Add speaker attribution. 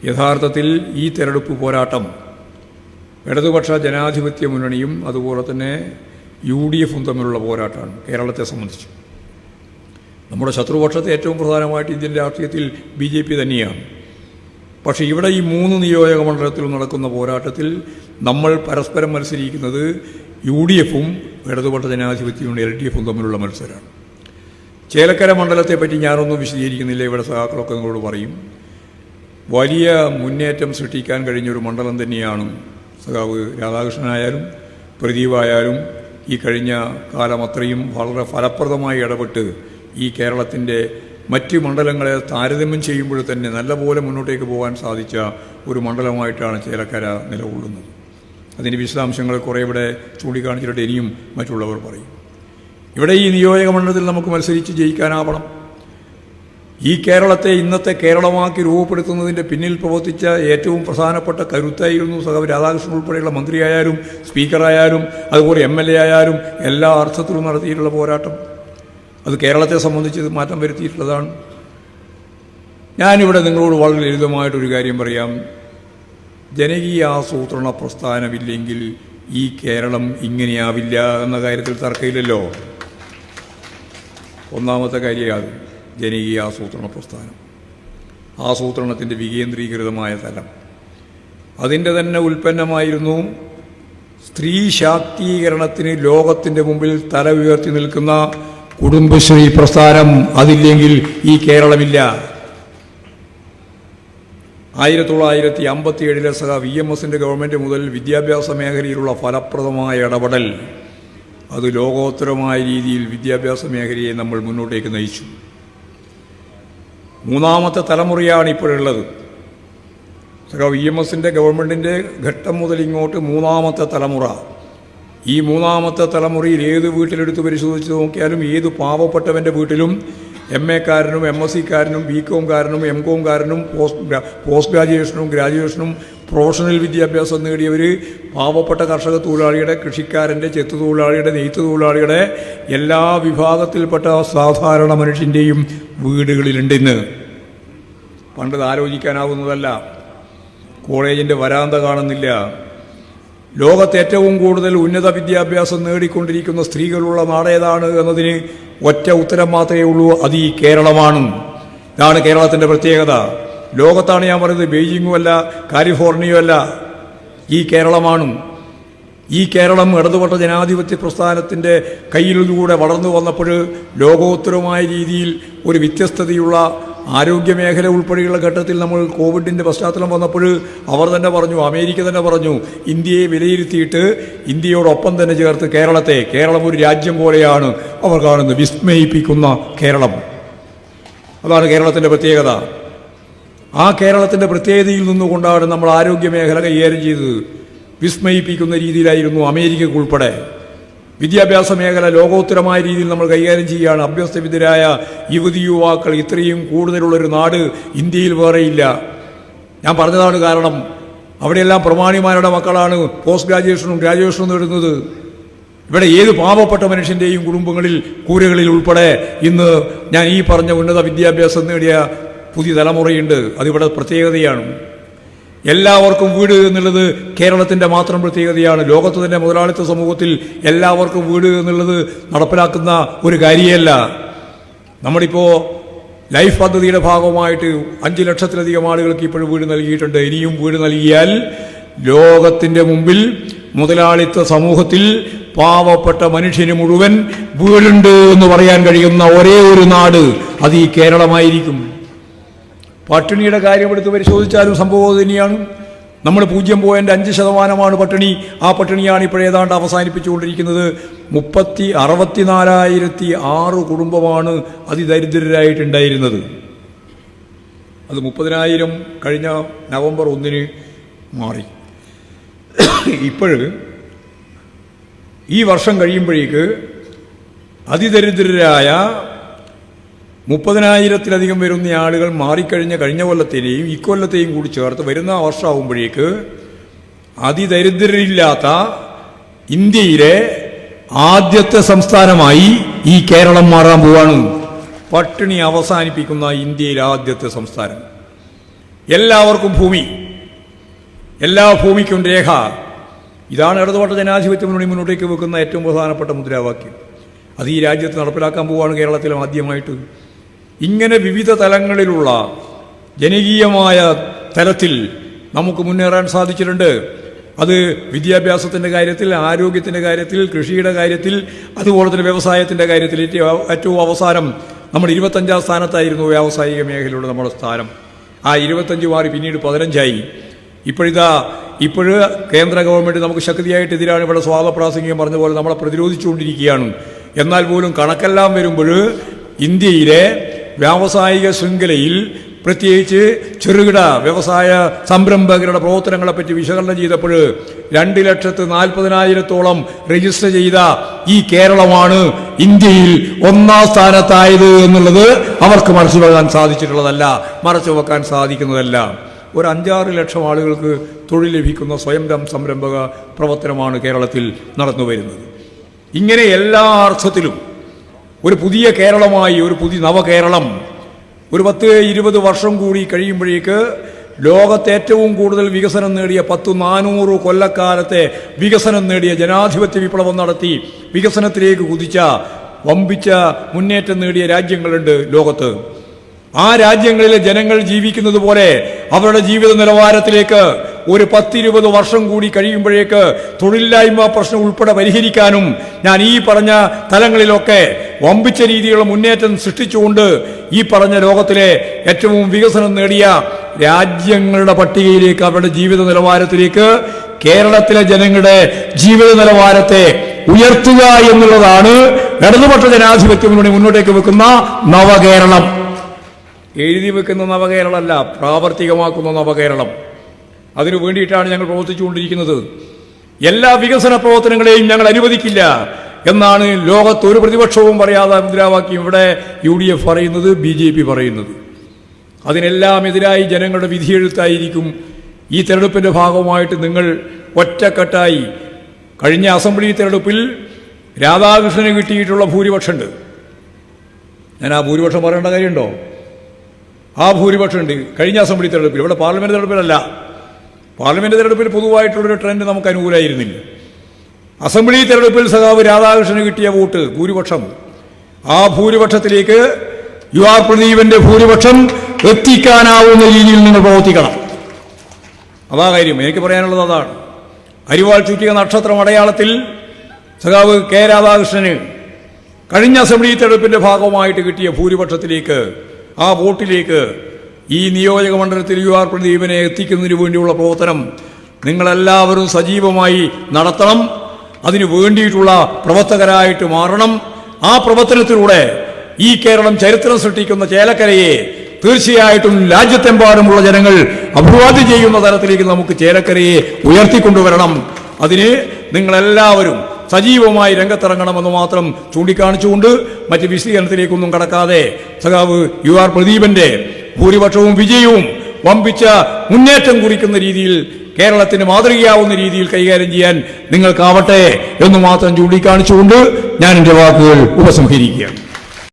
Speaker 1: യഥാർത്ഥത്തിൽ ഈ തെരഞ്ഞെടുപ്പ് പോരാട്ടം ഇടതുപക്ഷ ജനാധിപത്യ മുന്നണിയും അതുപോലെ തന്നെ UDF-ഉം തമ്മിലുള്ള പോരാട്ടമാണ് കേരളത്തെ സംബന്ധിച്ച്. നമ്മുടെ ശത്രുപക്ഷത്തെ ഏറ്റവും പ്രധാനമായിട്ട് ഇന്ത്യൻ രാഷ്ട്രീയത്തിൽ BJP തന്നെയാണ്. പക്ഷേ ഇവിടെ ഈ 3 നിയോജക മണ്ഡലത്തിലും നടക്കുന്ന പോരാട്ടത്തിൽ നമ്മൾ പരസ്പരം മത്സരിക്കുന്നത് UDF-ഉം ഇടതുപക്ഷ ജനാധിപത്യവും LDF-ഉം തമ്മിലുള്ള മത്സരമാണ്. ചേലക്കര മണ്ഡലത്തെപ്പറ്റി ഞാനൊന്നും വിശദീകരിക്കുന്നില്ല, ഇവിടെ സഹാക്കളൊക്കെ നിങ്ങളോട് പറയും. വലിയ മുന്നേറ്റം സൃഷ്ടിക്കാൻ കഴിഞ്ഞൊരു മണ്ഡലം തന്നെയാണ്. സഖാവ് രാധാകൃഷ്ണനായാലും പ്രദീപായാലും ഈ കഴിഞ്ഞ കാലം അത്രയും വളരെ ഫലപ്രദമായി ഇടപെട്ട് ഈ കേരളത്തിൻ്റെ മറ്റ് മണ്ഡലങ്ങളെ താരതമ്യം ചെയ്യുമ്പോൾ തന്നെ നല്ലപോലെ മുന്നോട്ടേക്ക് പോകാൻ സാധിച്ച ഒരു മണ്ഡലമായിട്ടാണ് ചേലക്കര നിലകൊള്ളുന്നത്. അതിൻ്റെ വിശദാംശങ്ങൾ കുറേ ഇവിടെ ചൂണ്ടിക്കാണിച്ചിട്ട് ഇനിയും മറ്റുള്ളവർ പറയും. ഇവിടെ ഈ നിയോജക മണ്ഡലത്തിൽ നമുക്ക് മത്സരിച്ച് ജയിക്കാനാവണം. ഈ കേരളത്തെ ഇന്നത്തെ കേരളമാക്കി രൂപപ്പെടുത്തുന്നതിൻ്റെ പിന്നിൽ പ്രവർത്തിച്ച ഏറ്റവും പ്രധാനപ്പെട്ട കരുത്തായിരുന്നു സഖാവ് രാധാകൃഷ്ണൻ ഉൾപ്പെടെയുള്ള മന്ത്രിയായാലും സ്പീക്കറായാലും അതുപോലെ MLA ആയാലും എല്ലാ അർത്ഥത്തിലും നടത്തിയിട്ടുള്ള പോരാട്ടം. അത് കേരളത്തെ സംബന്ധിച്ച് മാറ്റം വരുത്തിയിട്ടുള്ളതാണ്. ഞാനിവിടെ നിങ്ങളോട് വളരെ ലളിതമായിട്ടൊരു കാര്യം പറയാം. ജനകീയ ആസൂത്രണ പ്രസ്ഥാനമില്ലെങ്കിൽ ഈ കേരളം ഇങ്ങനെയാവില്ല എന്ന കാര്യത്തിൽ തർക്കമില്ലല്ലോ. ഒന്നാമത്തെ കാര്യമാണ് ജനകീയ ആസൂത്രണ പ്രസ്ഥാനം, ആസൂത്രണത്തിൻ്റെ വികേന്ദ്രീകൃതമായ തലം. അതിൻ്റെ തന്നെ ഉൽപ്പന്നമായിരുന്നു സ്ത്രീ ശാക്തീകരണത്തിന് ലോകത്തിൻ്റെ മുമ്പിൽ തല ഉയർത്തി നിൽക്കുന്ന കുടുംബശ്രീ പ്രസ്ഥാനം. അതില്ലെങ്കിൽ ഈ കേരളമില്ല. 1957 സഖാവ് EMS-ൻ്റെ ഗവൺമെൻറ് മുതൽ വിദ്യാഭ്യാസ മേഖലയിലുള്ള ഫലപ്രദമായ ഇടപെടൽ അത് ലോകോത്തരമായ രീതിയിൽ വിദ്യാഭ്യാസ മേഖലയെ നമ്മൾ മുന്നോട്ടേക്ക് നയിച്ചു. മൂന്നാമത്തെ തലമുറയാണ് ഇപ്പോഴുള്ളത്. സഖാവ് EMS-ൻ്റെ ഗവൺമെൻറ്റിൻ്റെ ഘട്ടം മുതൽ ഇങ്ങോട്ട് മൂന്നാമത്തെ തലമുറ. ഈ മൂന്നാമത്തെ തലമുറയിൽ ഏത് വീട്ടിലെടുത്ത് പരിശോധിച്ച് നോക്കിയാലും ഏത് പാവപ്പെട്ടവൻ്റെ വീട്ടിലും MA-കാരനും MSc-കാരനും BCom-കാരനും MCom-കാരനും പോസ്റ്റ് ഗ്രാജുവേഷനും ഗ്രാജുവേഷനും പ്രൊഫഷണൽ വിദ്യാഭ്യാസം നേടിയവർ പാവപ്പെട്ട കർഷക തൊഴിലാളിയുടെ, കൃഷിക്കാരൻ്റെ, ചെത്തു തൊഴിലാളിയുടെ, നെയ്ത്ത് തൊഴിലാളിയുടെ എല്ലാ വിഭാഗത്തിൽപ്പെട്ട സാധാരണ മനുഷ്യൻ്റെയും വീടുകളിലുണ്ട് ഇന്ന്. പണ്ടത് ആലോചിക്കാനാവുന്നതല്ല. കോളേജിൻ്റെ വരാന്ത കാണുന്നില്ല. ലോകത്ത് ഏറ്റവും കൂടുതൽ ഉന്നത വിദ്യാഭ്യാസം നേടിക്കൊണ്ടിരിക്കുന്ന സ്ത്രീകളുള്ള നാടേതാണ് എന്നതിന് ഒറ്റ ഉത്തരം മാത്രമേ ഉള്ളൂ, അത് ഈ കേരളമാണ്. ഇതാണ് കേരളത്തിൻ്റെ പ്രത്യേകത. ലോകത്താണ് ഞാൻ പറയുന്നത്, ബെയ്ജിങ്ങും അല്ല കാലിഫോർണിയയും അല്ല, ഈ കേരളമാണ്. ഈ കേരളം ഇടതുപക്ഷ ജനാധിപത്യ പ്രസ്ഥാനത്തിൻ്റെ കയ്യിലൂടെ വളർന്നു വന്നപ്പോൾ ലോകോത്തരമായ രീതിയിൽ ഒരു വ്യത്യസ്തതയുള്ള ആരോഗ്യമേഖല ഉൾപ്പെടെയുള്ള ഘട്ടത്തിൽ നമ്മൾ കോവിഡിൻ്റെ പശ്ചാത്തലം വന്നപ്പോൾ അവർ തന്നെ പറഞ്ഞു, അമേരിക്ക തന്നെ പറഞ്ഞു, ഇന്ത്യയെ വിലയിരുത്തിയിട്ട് ഇന്ത്യയോടൊപ്പം തന്നെ ചേർത്ത് കേരളം ഒരു രാജ്യം പോലെയാണ് അവർ കാണുന്നത്. വിസ്മയിപ്പിക്കുന്ന കേരളം, അതാണ് കേരളത്തിൻ്റെ പ്രത്യേകത. ആ കേരളത്തിൻ്റെ പ്രത്യേകതയിൽ നിന്നുകൊണ്ടാണ് നമ്മൾ ആരോഗ്യമേഖല കൈകാര്യം ചെയ്തത്. വിസ്മയിപ്പിക്കുന്ന രീതിയിലായിരുന്നു അമേരിക്കക്കുൾപ്പെടെ. വിദ്യാഭ്യാസ മേഖല ലോകോത്തരമായ രീതിയിൽ നമ്മൾ കൈകാര്യം ചെയ്യുകയാണ്. അഭ്യസ്തവിദ്യരായ യുവതി യുവാക്കൾ ഇത്രയും കൂടുതലുള്ളൊരു നാട് ഇന്ത്യയിൽ വേറെയില്ല. ഞാൻ പറഞ്ഞതാണ് കാരണം. അവിടെയെല്ലാം പ്രമാണിമാരുടെ മക്കളാണ് പോസ്റ്റ് ഗ്രാജുവേഷനും ഗ്രാജുവേഷനും നേടുന്നത്. ഇവിടെ ഏത് പാവപ്പെട്ട മനുഷ്യൻ്റെയും കുടുംബങ്ങളിൽ കൂരകളിൽ ഉൾപ്പെടെ ഇന്ന് ഞാൻ ഈ പറഞ്ഞ ഉന്നത വിദ്യാഭ്യാസം നേടിയ പുതിയ തലമുറയുണ്ട്. അതിവിടെ പ്രത്യേകതയാണ്. എല്ലാവർക്കും വീട് എന്നുള്ളത് കേരളത്തിൻ്റെ മാത്രം പ്രത്യേകതയാണ്. ലോകത്ത് തന്നെ മുതലാളിത്ത സമൂഹത്തിൽ എല്ലാവർക്കും വീട് എന്നുള്ളത് നടപ്പിലാക്കുന്ന ഒരു കാര്യമല്ല. നമ്മളിപ്പോൾ ലൈഫ് പദ്ധതിയുടെ ഭാഗമായിട്ട് 5 ലക്ഷത്തിലധികം ആളുകൾക്ക് ഇപ്പോഴും വീട് നൽകിയിട്ടുണ്ട്. ഇനിയും വീട് നൽകിയാൽ ലോകത്തിൻ്റെ മുമ്പിൽ മുതലാളിത്ത സമൂഹത്തിൽ പാവപ്പെട്ട മനുഷ്യന് മുഴുവൻ വീടുണ്ട് എന്ന് പറയാൻ കഴിയുന്ന ഒരേ ഒരു നാട് അത് ഈ കേരളമായിരിക്കും. പട്ടിണിയുടെ കാര്യം എടുത്ത് പരിശോധിച്ചാലും സംഭവം തന്നെയാണ്. നമ്മൾ 0.5% പട്ടിണി. ആ പട്ടിണിയാണ് ഇപ്പോഴേതാണ്ട് അവസാനിപ്പിച്ചുകൊണ്ടിരിക്കുന്നത്. 64,006 കുടുംബമാണ് അതിദരിദ്രരായിട്ടുണ്ടായിരുന്നത്. അത് 30,000 കഴിഞ്ഞ നവംബർ 1 മാറി. ഇപ്പോഴ് ഈ വർഷം കഴിയുമ്പോഴേക്ക് അതിദരിദ്രരായ 30,000-ലധികം വരുന്ന ആളുകൾ മാറിക്കഴിഞ്ഞ കഴിഞ്ഞ കൊല്ലത്തെയും ഇക്കൊല്ലത്തെയും കൂടി ചേർത്ത് വരുന്ന വർഷമാകുമ്പോഴേക്ക് അതിദരിദ്രരില്ലാത്ത ഇന്ത്യയിലെ ആദ്യത്തെ സംസ്ഥാനമായി ഈ കേരളം മാറാൻ പോവാണ്. പട്ടിണി അവസാനിപ്പിക്കുന്ന ഇന്ത്യയിലെ ആദ്യത്തെ സംസ്ഥാനം. എല്ലാവർക്കും ഭൂമി, എല്ലാ ഭൂമിക്കും രേഖ. ഇതാണ് ഇടതുപക്ഷ ജനാധിപത്യ മുന്നണി മുന്നോട്ടേക്ക് വെക്കുന്ന ഏറ്റവും പ്രധാനപ്പെട്ട മുദ്രാവാക്യം. അത് ഈ രാജ്യത്ത് നടപ്പിലാക്കാൻ പോവുകയാണ് കേരളത്തിൽ ആദ്യമായിട്ട്. ഇങ്ങനെ വിവിധ തലങ്ങളിലുള്ള ജനകീയമായ തലത്തിൽ നമുക്ക് മുന്നേറാൻ സാധിച്ചിട്ടുണ്ട്. അത് വിദ്യാഭ്യാസത്തിൻ്റെ കാര്യത്തിൽ, ആരോഗ്യത്തിൻ്റെ കാര്യത്തിൽ, കൃഷിയുടെ കാര്യത്തിൽ, അതുപോലെ തന്നെ വ്യവസായത്തിൻ്റെ കാര്യത്തിൽ. ഏറ്റവും അവസാനം നമ്മൾ 25ാം സ്ഥാനത്തായിരുന്നു വ്യാവസായിക മേഖലയുടെ നമ്മുടെ സ്ഥാനം. ആ 25 മാറി പിന്നീട് 15ആയി. ഇപ്പോഴ് കേന്ദ്ര ഗവൺമെൻറ് നമുക്ക് ശക്തിയായിട്ട് എതിരാണ്. ഇവിടെ സ്വാതപ്രാസംഗികം പറഞ്ഞ പോലെ നമ്മളെ പ്രതിരോധിച്ചുകൊണ്ടിരിക്കുകയാണ്. എന്നാൽ പോലും കണക്കെല്ലാം വരുമ്പോൾ ഇന്ത്യയിലെ വ്യാവസായിക ശൃംഖലയിൽ പ്രത്യേകിച്ച് ചെറുകിട വ്യവസായ സംരംഭകരുടെ പ്രവർത്തനങ്ങളെപ്പറ്റി വിശകലനം ചെയ്തപ്പോൾ 2,40,000-ഓളം രജിസ്റ്റർ ചെയ്ത ഈ കേരളമാണ് ഇന്ത്യയിൽ 1ാം സ്ഥാനത്തായത് എന്നുള്ളത് അവർക്ക് മറച്ചു വെക്കാൻ സാധിച്ചിട്ടുള്ളതല്ല, മറച്ചു വെക്കാൻ സാധിക്കുന്നതല്ല. ഒരു 5-6 ലക്ഷം ആളുകൾക്ക് തൊഴിൽ ലഭിക്കുന്ന സ്വയം സംരംഭക പ്രവർത്തനമാണ് കേരളത്തിൽ നടന്നു വരുന്നത്. ഇങ്ങനെ എല്ലാ അർത്ഥത്തിലും ഒരു പുതിയ കേരളമായി, ഒരു പുതിയ നവകേരളം ഒരു 10-20 വർഷം കൂടി കഴിയുമ്പോഴേക്ക് ലോകത്തെ ഏറ്റവും കൂടുതൽ വികസനം നേടിയ 400 കൊല്ലക്കാലത്തെ വികസനം നേടിയ ജനാധിപത്യ വിപ്ലവം നടത്തി വികസനത്തിലേക്ക് കുതിച്ച വമ്പിച്ച മുന്നേറ്റം നേടിയ രാജ്യങ്ങളുണ്ട് ലോകത്ത്. ആ രാജ്യങ്ങളിലെ ജനങ്ങൾ ജീവിക്കുന്നത് പോലെ അവരുടെ ജീവിത നിലവാരത്തിലേക്ക് ഒരു 10-20 വർഷം കൂടി കഴിയുമ്പോഴേക്ക് തൊഴിലില്ലായ്മ പ്രശ്നം ഉൾപ്പെടെ പരിഹരിക്കാനും ഞാൻ ഈ പറഞ്ഞ തലങ്ങളിലൊക്കെ വമ്പിച്ച രീതിയിലുള്ള മുന്നേറ്റം സൃഷ്ടിച്ചുകൊണ്ട് ഈ പറഞ്ഞ ലോകത്തിലെ ഏറ്റവും വികസനം നേടിയ രാജ്യങ്ങളുടെ പട്ടികയിലേക്ക്, അവരുടെ ജീവിത നിലവാരത്തിലേക്ക് കേരളത്തിലെ ജനങ്ങളുടെ ജീവിത നിലവാരത്തെ ഉയർത്തുക എന്നുള്ളതാണ് ഇടതുപക്ഷ ജനാധിപത്യ മുന്നണി മുന്നോട്ടേക്ക് വെക്കുന്ന നവകേരളം. എഴുതി വെക്കുന്ന നവകേരളമല്ല, പ്രാവർത്തികമാക്കുന്ന നവകേരളം. അതിനു വേണ്ടിയിട്ടാണ് ഞങ്ങൾ പ്രവർത്തിച്ചുകൊണ്ടിരിക്കുന്നത്. എല്ലാ വികസന പ്രവർത്തനങ്ങളെയും ഞങ്ങൾ അനുവദിക്കില്ല എന്നാണ് ലോകത്ത് ഒരു പ്രതിപക്ഷവും പറയാതെ മുദ്രാവാക്യം ഇവിടെ UDF പറയുന്നത്, BJP പറയുന്നത്. അതിനെല്ലാം എതിരായി ജനങ്ങളുടെ വിധിയെഴുത്തായിരിക്കും ഈ തെരഞ്ഞെടുപ്പിൻ്റെ ഭാഗമായിട്ട് നിങ്ങൾ ഒറ്റക്കെട്ടായി. കഴിഞ്ഞ അസംബ്ലി തെരഞ്ഞെടുപ്പിൽ രാധാകൃഷ്ണന് കിട്ടിയിട്ടുള്ള ഭൂരിപക്ഷമുണ്ട്. ഞാൻ ആ ഭൂരിപക്ഷം പറയേണ്ട കാര്യമുണ്ടോ? ആ ഭൂരിപക്ഷമുണ്ട് കഴിഞ്ഞ അസംബ്ലി തെരഞ്ഞെടുപ്പിൽ. ഇവിടെ പാർലമെന്റ് തെരഞ്ഞെടുപ്പിലല്ല. പാർലമെന്റ് തെരഞ്ഞെടുപ്പിൽ പൊതുവായിട്ടുള്ളൊരു ട്രെൻഡ് നമുക്ക് അനുകൂലമായിരുന്നില്ല. അസംബ്ലി തെരഞ്ഞെടുപ്പിൽ സഖാവ് രാധാകൃഷ്ണന് കിട്ടിയ വോട്ട് ഭൂരിപക്ഷം, ആ ഭൂരിപക്ഷത്തിലേക്ക് UR പ്രദീപന്റെ ഭൂരിപക്ഷം എത്തിക്കാനാവുന്ന രീതിയിൽ നിങ്ങൾ പ്രവർത്തിക്കണം. അതാ കാര്യം. എനിക്ക് പറയാനുള്ളത് അതാണ്. അരിവാൾ ചുറ്റിയ നക്ഷത്രം അടയാളത്തിൽ സഖാവ് K രാധാകൃഷ്ണന് കഴിഞ്ഞ അസംബ്ലി തെരഞ്ഞെടുപ്പിന്റെ ഭാഗമായിട്ട് കിട്ടിയ ഭൂരിപക്ഷത്തിലേക്ക്, ആ വോട്ടിലേക്ക് ഈ നിയോജക മണ്ഡലത്തിൽ UR പ്രദീപനെ എത്തിക്കുന്നതിന് വേണ്ടിയുള്ള പ്രവർത്തനം നിങ്ങളെല്ലാവരും സജീവമായി നടത്തണം. അതിനു വേണ്ടിയിട്ടുള്ള പ്രവർത്തകരായിട്ട് മാറണം. ആ പ്രവർത്തനത്തിലൂടെ ഈ കേരളം ചരിത്രം സൃഷ്ടിക്കുന്ന ചേലക്കരയെ തീർച്ചയായിട്ടും രാജ്യത്തെമ്പാടുമുള്ള ജനങ്ങൾ അഭിവാദ്യം ചെയ്യുന്ന തരത്തിലേക്ക് നമുക്ക് ചേലക്കരയെ ഉയർത്തിക്കൊണ്ടുവരണം. അതിന് നിങ്ങളെല്ലാവരും സജീവമായി രംഗത്തിറങ്ങണമെന്ന് മാത്രം ചൂണ്ടിക്കാണിച്ചുകൊണ്ട് മറ്റ് വിശദീകരണത്തിലേക്കൊന്നും കടക്കാതെ സഖാവ് UR പ്രദീപന്റെ ഭൂരിപക്ഷവും വിജയവും വമ്പിച്ച മുന്നേറ്റം കുറിക്കുന്ന രീതിയിൽ, കേരളത്തിന് മാതൃകയാവുന്ന രീതിയിൽ കൈകാര്യം ചെയ്യാൻ നിങ്ങൾക്കാവട്ടെ എന്ന് മാത്രം ചൂണ്ടിക്കാണിച്ചുകൊണ്ട് ഞാൻ എൻ്റെ വാക്കുകൾ ഉപസംഹരിക്കുകയാണ്.